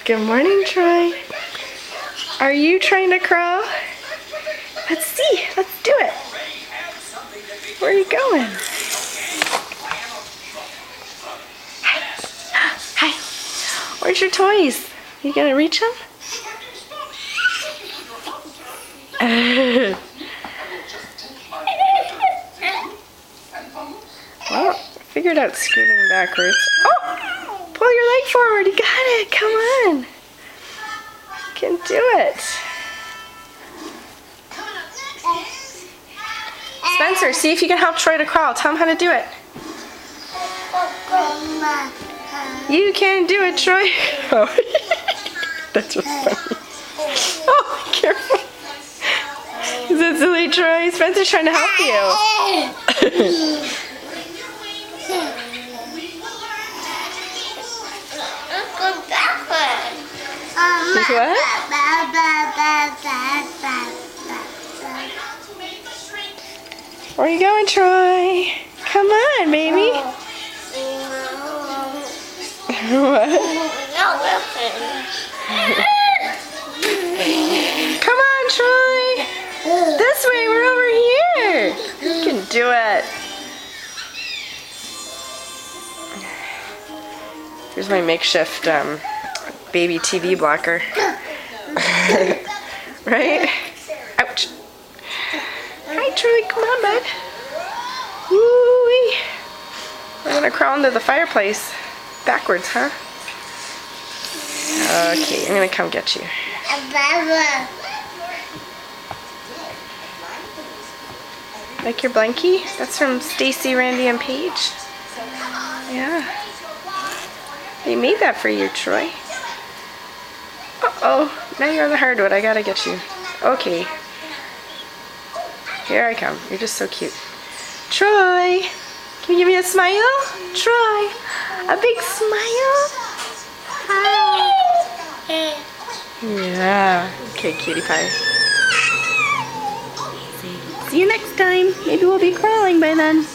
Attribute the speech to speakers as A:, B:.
A: Good morning, Troy. Are you trying to crawl? Let's see. Let's do it. Where are you going? Hi. Where's your toys? You gonna reach them? Well, figured out scooting backwards. Oh! Pull your leg forward. You got it. Come on. You can do it. Spencer, see if you can help Troy to crawl. Tell him how to do it. You can do it, Troy. Oh, that's just funny. Oh, careful. Is that silly, Troy? Spencer's trying to help you. What? Where are you going, Troy? Come on, baby. What? Come on, Troy. This way, we're over here. You can do it. Here's my makeshift baby TV blocker. Right? Ouch. Hi, Troy. Come on, bud. Woo-wee. We're gonna crawl into the fireplace. Backwards, huh? Okay, I'm gonna come get you. Like your blankie? That's from Stacy, Randy, and Paige. Yeah. They made that for you, Troy. Uh-oh. Now you're on the hardwood. I gotta get you. Okay. Here I come. You're just so cute. Troy! Can you give me a smile? Troy! A big smile? Hi! Yeah. Okay, cutie pie. See you next time. Maybe we'll be crawling by then.